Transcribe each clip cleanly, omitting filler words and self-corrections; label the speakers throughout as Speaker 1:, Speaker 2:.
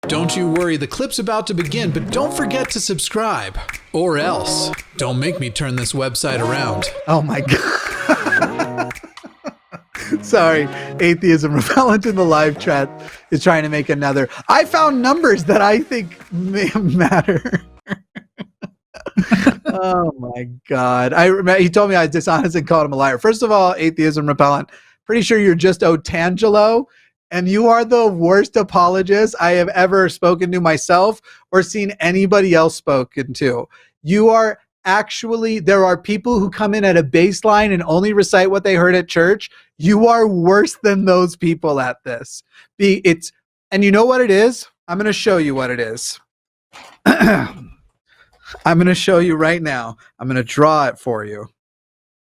Speaker 1: Don't you worry, the clip's about to begin, but don't forget to subscribe. Or else, don't make me turn this website around.
Speaker 2: Oh my God. Sorry, Atheism Repellent in the live chat is trying to make another. I found numbers that I think may matter. Oh my God. I remember he told me I was dishonest and called him a liar. First of all, Atheism Repellent, pretty sure you're just Otangelo, and you are the worst apologist I have ever spoken to myself or seen anybody else spoken to. You are actually, there are people who come in at a baseline and only recite what they heard at church. You are worse than those people at this. And you know what it is? I'm going to show you what it is. I'm going to show you right now. I'm going to draw it for you.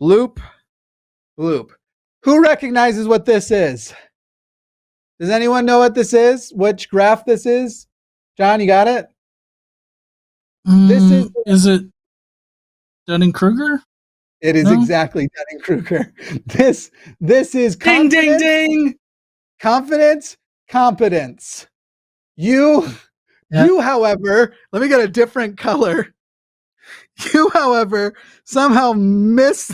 Speaker 2: Bloop. Bloop. Who recognizes what this is? Does anyone know what this is? Which graph this is? John, you got it? This
Speaker 3: is it Dunning-Kruger?
Speaker 2: It is exactly Dunning-Kruger. This is
Speaker 3: ding, ding, ding.
Speaker 2: Confidence, competence. You, however, let me get a different color. You, however, somehow miss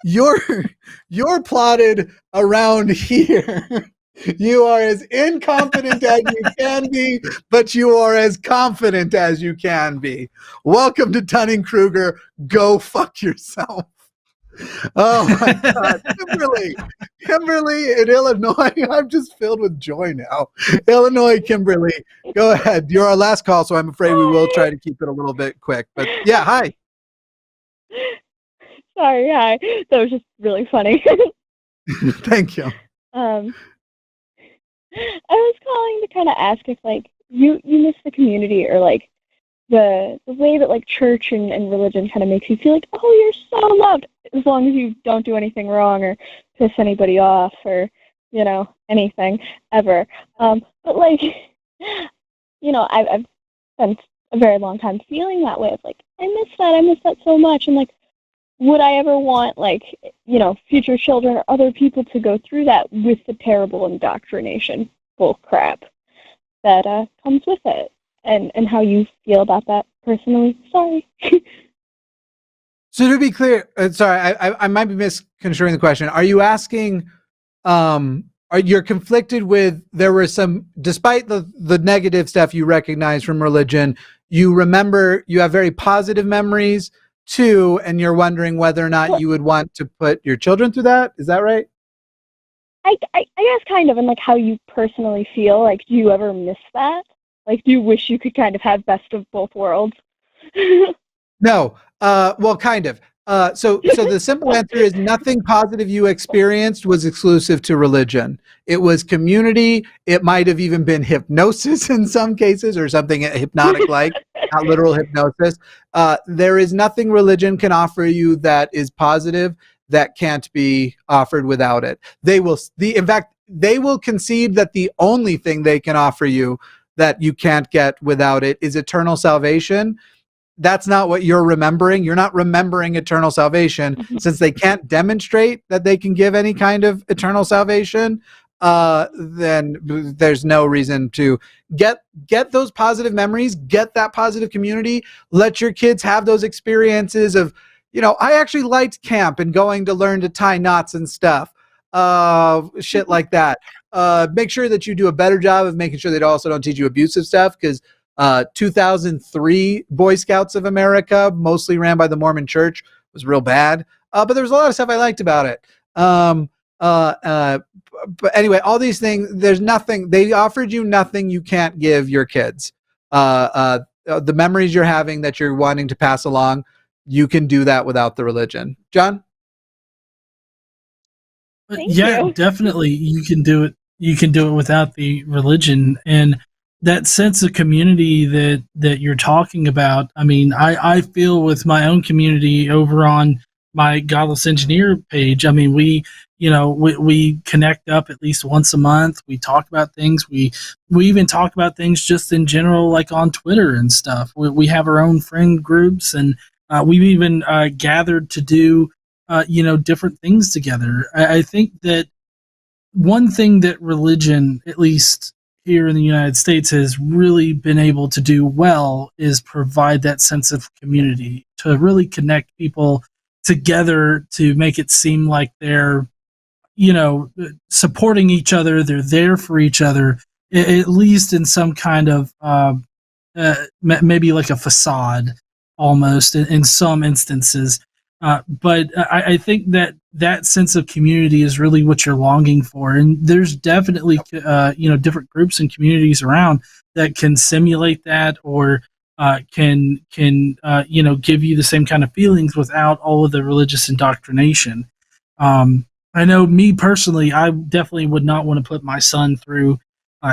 Speaker 2: you're plotted around here. You are as incompetent as you can be, but you are as confident as you can be. Welcome to Dunning-Kruger. Go fuck yourself. Oh my God. Kimberly in Illinois. I'm just filled with joy now. Illinois, Kimberly, go ahead. You're our last call, so I'm afraid we will try to keep it a little bit quick. But yeah, hi.
Speaker 4: Sorry, hi. That was just really funny.
Speaker 2: Thank you.
Speaker 4: I was calling to kind of ask if, like, you miss the community, or, like, the way that, like, church and religion kind of makes you feel like, oh, you're so loved, as long as you don't do anything wrong or piss anybody off or, you know, anything ever. But, like, you know, I've spent a very long time feeling that way of, like, I miss that so much, and, like, would I ever want, like, you know, future children or other people to go through that with the terrible indoctrination bull crap that comes with it, and how you feel about that personally? Sorry.
Speaker 2: So to be clear, sorry, I might be misconstruing the question. Are you asking, you're conflicted with, there were some, despite the negative stuff you recognize from religion, you remember, you have very positive memories too, and you're wondering whether or not you would want to put your children through that? Is that right?
Speaker 4: I guess kind of, and like how you personally feel. Like, do you ever miss that? Like, do you wish you could kind of have best of both worlds?
Speaker 2: No. Well, kind of. So the simple answer is nothing positive you experienced was exclusive to religion. It was community. It might have even been hypnosis in some cases, or something hypnotic-like, not literal hypnosis. There is nothing religion can offer you that is positive that can't be offered without it. In fact, they will concede that the only thing they can offer you that you can't get without it is eternal salvation. That's not what you're remembering. You're not remembering eternal salvation. Since they can't demonstrate that they can give any kind of eternal salvation, then there's no reason to get those positive memories, get that positive community, let your kids have those experiences of, you know, I actually liked camp and going to learn to tie knots and stuff, shit like that. Make sure that you do a better job of making sure they also don't teach you abusive stuff, because 2003 Boy Scouts of America, mostly ran by the Mormon Church, was real bad. But there was a lot of stuff I liked about it. But anyway, all these things, there's nothing, they offered you nothing you can't give your kids. The memories you're having that you're wanting to pass along, you can do that without the religion. John?
Speaker 4: Thank
Speaker 3: Yeah,
Speaker 4: you.
Speaker 3: definitely. You can do it. You can do it without the religion, and that sense of community that you're talking about. I mean, I feel with my own community over on my Godless Engineer page. I mean, we connect up at least once a month. We talk about things. We even talk about things just in general, like on Twitter and stuff. We have our own friend groups, and we've even gathered to do different things together. I think that one thing that religion, at least here in the United States, has really been able to do well is provide that sense of community, to really connect people together, to make it seem like they're, supporting each other, they're there for each other, at least in some kind of maybe like a facade almost in some instances. But I think that sense of community is really what you're longing for, and there's definitely different groups and communities around that can simulate that, or can give you the same kind of feelings without all of the religious indoctrination. I know me personally, I definitely would not want to put my son through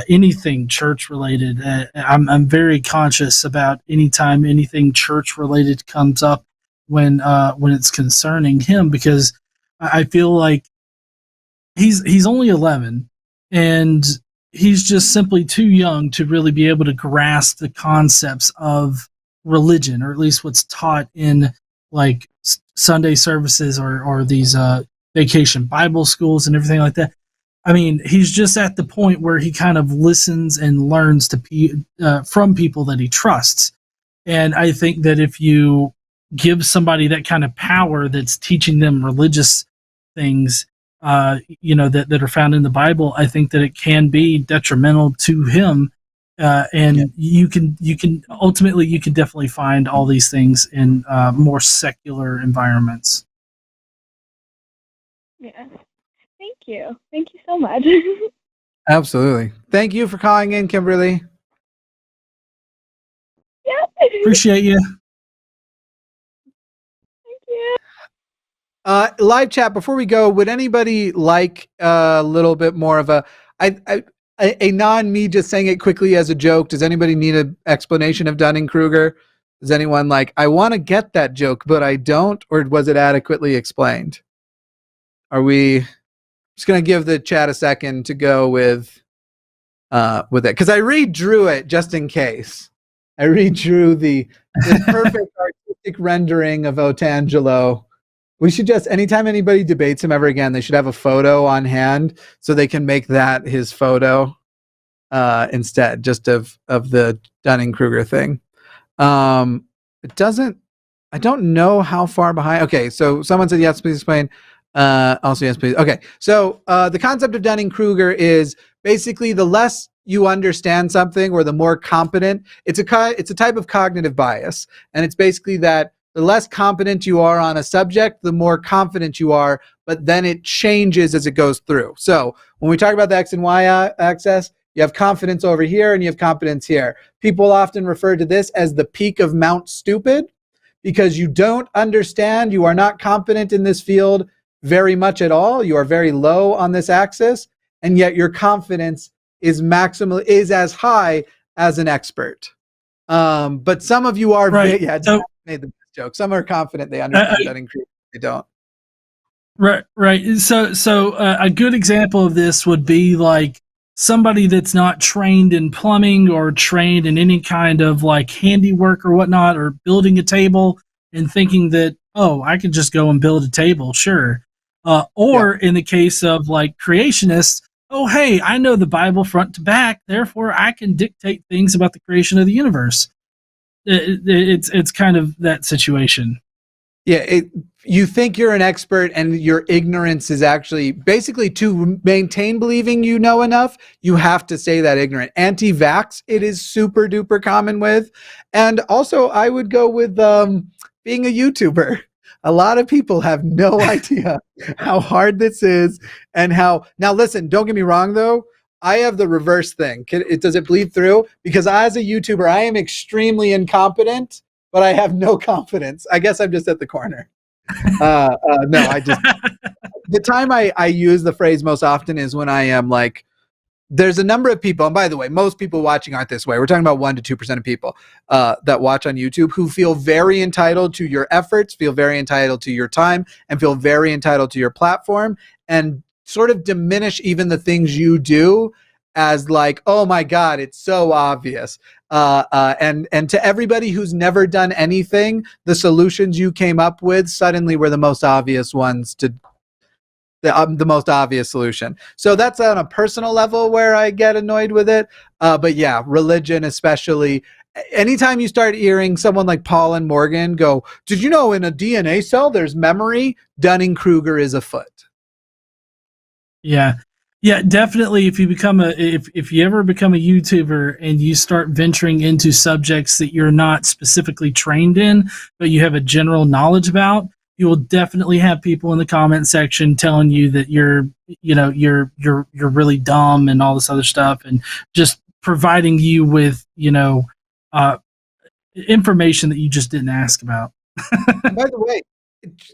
Speaker 3: anything church related. I'm very conscious about anytime anything church related comes up when it's concerning him, because I feel like he's only 11, and he's just simply too young to really be able to grasp the concepts of religion, or at least what's taught in like Sunday services or these vacation Bible schools and everything like that. I mean, he's just at the point where he kind of listens and learns from people that he trusts. And I think that if you give somebody that kind of power that's teaching them religious things, that are found in the Bible, I think that it can be detrimental to him. You can ultimately, you can definitely find all these things in more secular environments.
Speaker 4: Yeah. Thank you so much.
Speaker 2: Absolutely. Thank you for calling in, Kimberly.
Speaker 4: Yeah.
Speaker 3: Appreciate you.
Speaker 4: Thank you.
Speaker 2: Live chat, before we go, would anybody like a little bit more of a non-me just saying it quickly as a joke? Does anybody need an explanation of Dunning-Kruger? Is anyone like, I want to get that joke, but I don't? Or was it adequately explained? Are we just going to give the chat a second to go with it? Because I redrew it just in case. I redrew the perfect artistic rendering of Otangelo. We should just, anytime anybody debates him ever again, they should have a photo on hand so they can make that his photo instead, just of the Dunning-Kruger thing. It doesn't, I don't know how far behind. Okay, so someone said, yes, please explain. Also, yes, please. Okay, so the concept of Dunning-Kruger is basically the less you understand something or the more competent, it's a type of cognitive bias. And it's basically that the less competent you are on a subject, the more confident you are, but then it changes as it goes through. So when we talk about the X and Y axis, you have confidence over here and you have competence here. People often refer to this as the peak of Mount Stupid, because you don't understand, you are not competent in this field very much at all. You are very low on this axis, and yet your confidence is as high as an expert. But some of you are
Speaker 3: right.
Speaker 2: Made the joke. Some are confident they understand Dunning-Kruger. They don't.
Speaker 3: Right. So a good example of this would be like somebody that's not trained in plumbing or trained in any kind of like handiwork or whatnot, or building a table and thinking that, oh, I could just go and build a table. Sure. In the case of like creationists, oh, hey, I know the Bible front to back, therefore I can dictate things about the creation of the universe. It's kind of that situation.
Speaker 2: Yeah, you think you're an expert, and your ignorance is actually basically, to maintain believing you know enough, you have to say that ignorant. Anti-vax, it is super duper common with. And also I would go with being a YouTuber. A lot of people have no idea how hard this is, and how, now listen, don't get me wrong though, I have the reverse thing. Does it bleed through? Because as a YouTuber, I am extremely incompetent, but I have no confidence. I guess I'm just at the corner. No, the time I use the phrase most often is when I am like, there's a number of people, and by the way, most people watching aren't this way. We're talking about 1% to 2% of people that watch on YouTube who feel very entitled to your efforts, feel very entitled to your time, and feel very entitled to your platform, and sort of diminish even the things you do as like, oh my God, it's so obvious. And to everybody who's never done anything, the solutions you came up with suddenly were the most obvious ones the most obvious solution. So that's on a personal level where I get annoyed with it. But yeah, religion especially. Anytime you start hearing someone like Paul and Morgan go, did you know in a DNA cell there's memory? Dunning-Kruger is afoot.
Speaker 3: Yeah. Yeah, definitely. If you ever become a YouTuber and you start venturing into subjects that you're not specifically trained in, but you have a general knowledge about, you will definitely have people in the comment section telling you that you're really dumb and all this other stuff, and just providing you with, information that you just didn't ask about.
Speaker 2: By the way,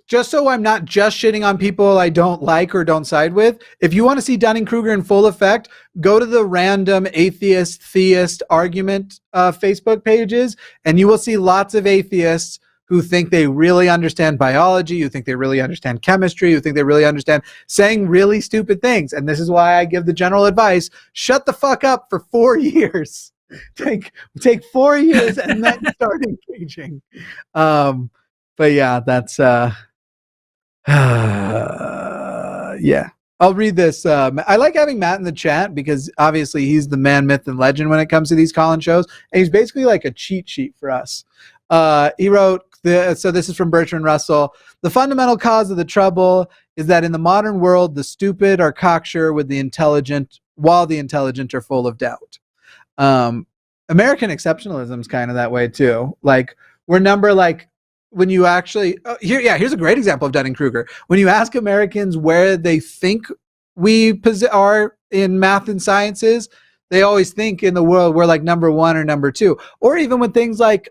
Speaker 2: just so I'm not just shitting on people I don't like or don't side with, if you want to see Dunning-Kruger in full effect, go to the random atheist, theist argument Facebook pages, and you will see lots of atheists who think they really understand biology, who think they really understand chemistry, who think they really understand saying really stupid things. And this is why I give the general advice, shut the fuck up for 4 years. Take 4 years and then start engaging. But yeah, that's yeah. I'll read this. I like having Matt in the chat because obviously he's the man, myth, and legend when it comes to these call-in shows, and he's basically like a cheat sheet for us. He wrote, so this is from Bertrand Russell. The fundamental cause of the trouble is that in the modern world, the stupid are cocksure with the intelligent, while the intelligent are full of doubt. American exceptionalism is kind of that way too. Like when you actually here's a great example of Dunning-Kruger. When you ask Americans where they think we are in math and sciences, they always think in the world we're like number 1 or number 2, or even with things like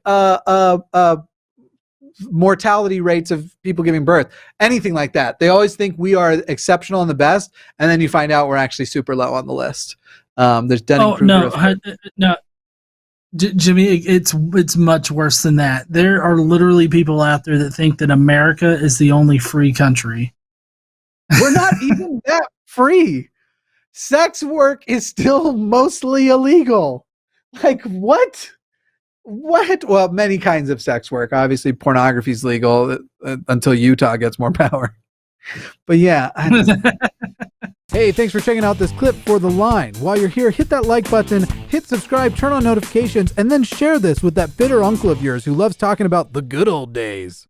Speaker 2: mortality rates of people giving birth, anything like that. They always think we are exceptional and the best, and then you find out we're actually super low on the list. There's Dunning-Kruger.
Speaker 3: No. Jimmy, it's much worse than that. There are literally people out there that think that America is the only free country.
Speaker 2: We're not even that free. Sex work is still mostly illegal. Like what? Well, many kinds of sex work. Obviously, pornography is legal until Utah gets more power. But yeah. Hey, thanks for checking out this clip for The Line. While you're here, hit that like button, hit subscribe, turn on notifications, and then share this with that bitter uncle of yours who loves talking about the good old days.